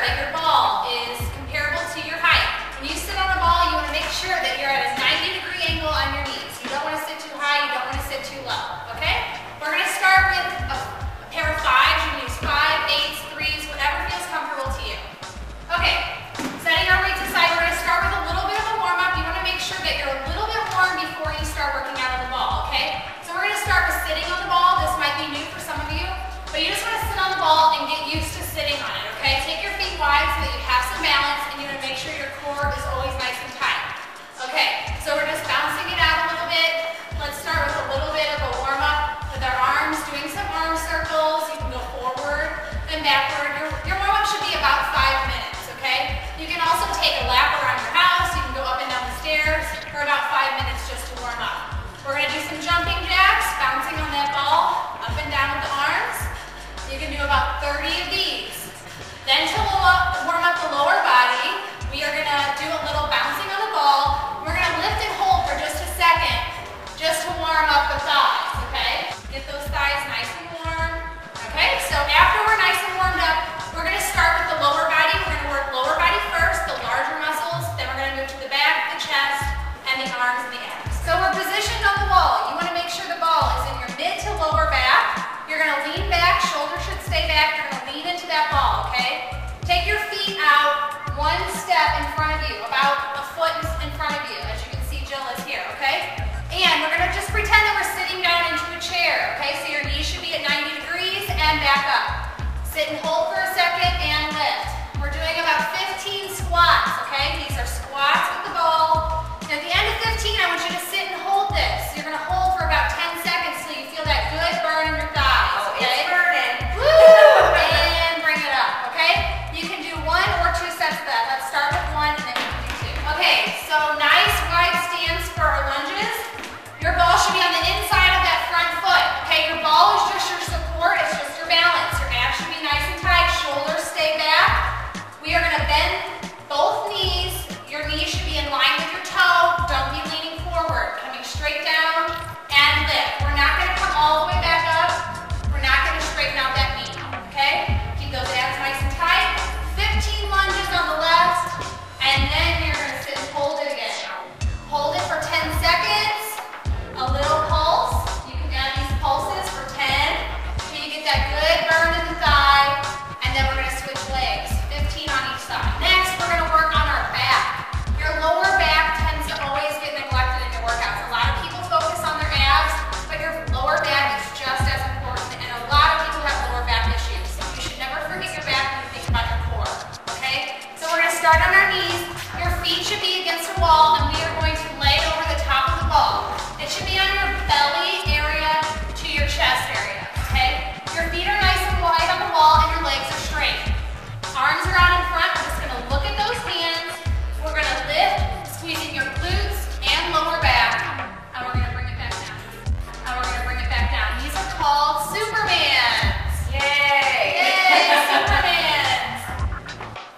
that your ball is comparable to your height. When you sit on a ball, you want to make sure that you're at a 90-degree angle on your knees. You don't want to sit too high, you don't want to sit too low, okay? We're going to start with a pair of 5s. You can use 5, 8s, 3s, whatever feels comfortable to you. Okay, setting our weights aside, we're going to start with a little bit of a warm-up. You want to make sure that you're a little bit warm before you start working out on the ball, okay? So we're going to start with sitting on the ball. This might be new for some of you, but you just want to sit on the ball and get used to sitting on it, okay? Take your feet wide so that you have some balance, and you want to make sure your core is always nice and tight. Okay, so we're just bouncing it out a little bit. Let's start with a little bit of a warm-up with our arms, doing some arm circles. You can go forward and backward. Your warm-up should be about 5 minutes, okay? You can also take a lap around your house. You can go up and down the stairs for about 5 minutes just to warm up. We're going to do some jumping jacks, bouncing on that ball, up and down with the arms. You can do about 30 of these. Then to warm up the lower body, we are going to do a little bouncing on the ball. We're going to lift and hold for just a second, just to warm up the thighs, okay? Get those thighs nice and warm. Okay, so after we're nice and warmed up, we're going to start with the lower body. We're going to work lower body first, the larger muscles. Then we're going to move to the back, the chest, and the arms and the abs. So we're positioned on the wall. You want to make sure the ball is in your mid to lower back. You're going to lean back, shoulders should stay back. You're going to lean into that ball, okay? Take your feet out 1 step in front of you, about a foot in front of you. As you can see, Jill is here, okay? And we're going to just pretend that we're sitting down into a chair, okay? So your knees should be at 90 degrees and back up. Sit and hold for a second and lift. We're doing about 15 squats, okay? These are squats with the ball. And at the end of 15, I want you to sit and hold this. You're going to hold for about 10 seconds till you feel that good burn in your thighs, okay? It's burning. Woo! And bring it up, okay? You can do 1 or 2 sets of that. Let's start with 1 and then you can do 2. Okay, so nice wide stance for our lunges. Your ball should be on the inside of that front foot, okay? Your ball is just your support, it's just your balance. Your abs should be nice and tight, shoulders stay back. We are going to bend both knees. Your knees should be in line with your toe. Don't be leaning forward. Coming straight down and lift. We're not going to come all the way back up. We're not going to straighten out that knee, okay? Keep those abs nice and tight. 15 lunges on the left, and then you're going to sit and hold it again. Hold it for 10 seconds. A little pulse. You can add these pulses for 10 till you get that good burn in the thigh, and then we're going to switch legs. 15 on each side. Next, we're going to work on our back. Your lower back tends to always get neglected in your workouts. A lot of people focus on their abs, but your lower back is just as important, and a lot of people have lower back issues. So you should never forget your back when you think about your core, okay? So we're going to start on our knees. Your feet should be against the wall, and we are going to lay over the top of the ball. It should be on your belly area to your chest area, okay? Your feet are nice and wide on the wall, and your legs are straight. Arms are out in front. We're just going to look at those hands. We're going to lift, squeezing your glutes and lower back, and we're going to bring it back down. And we're going to bring it back down. These are called Supermans. Yay! Yay, Supermans.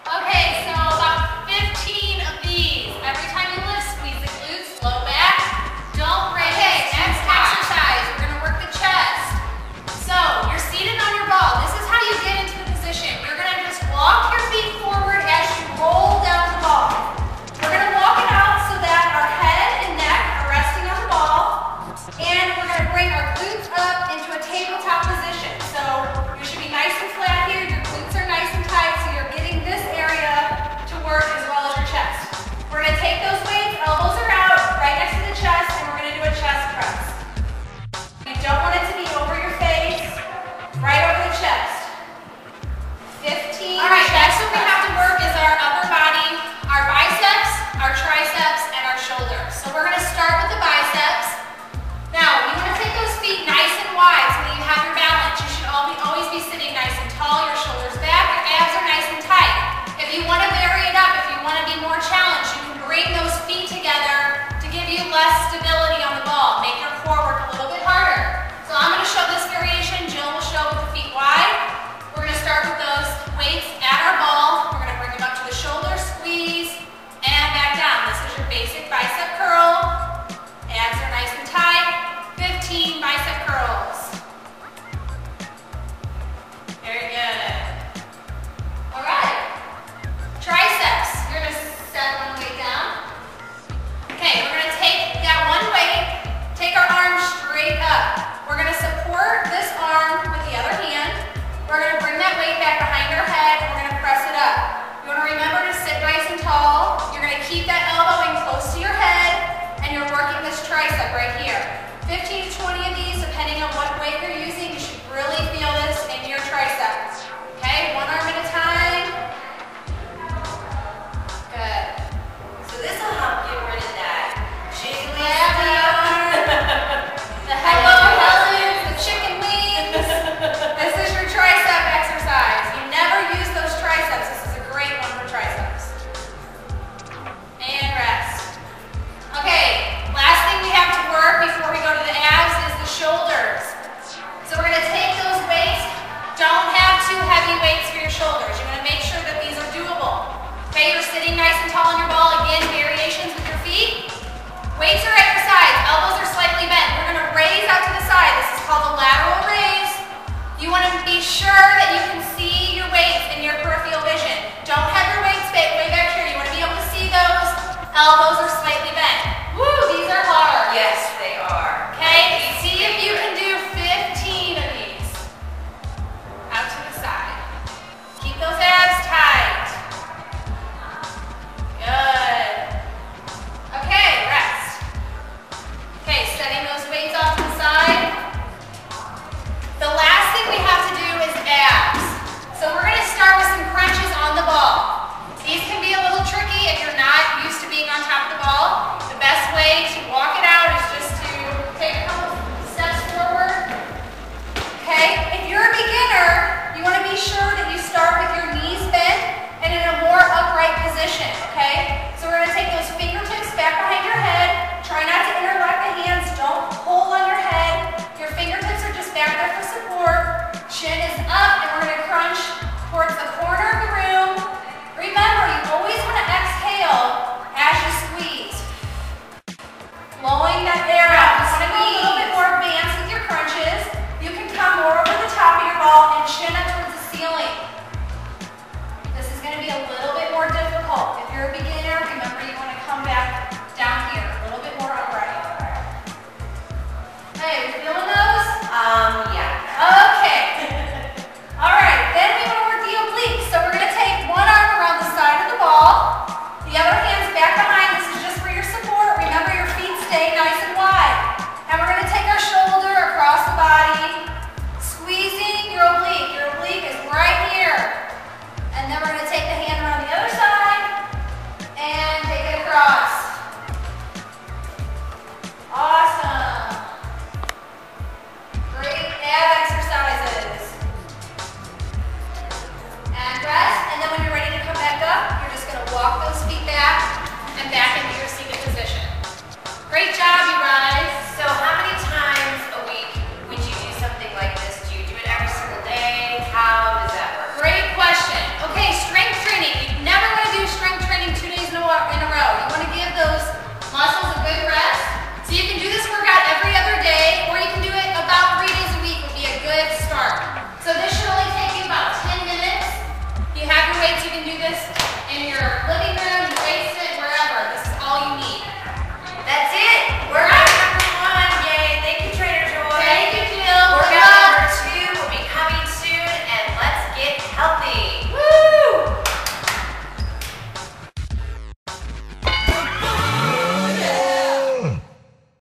Okay, so about 15 of these. Every time you lift, squeeze the glutes, low back. Don't break it. Next exercise, we're going to work the chest. keep those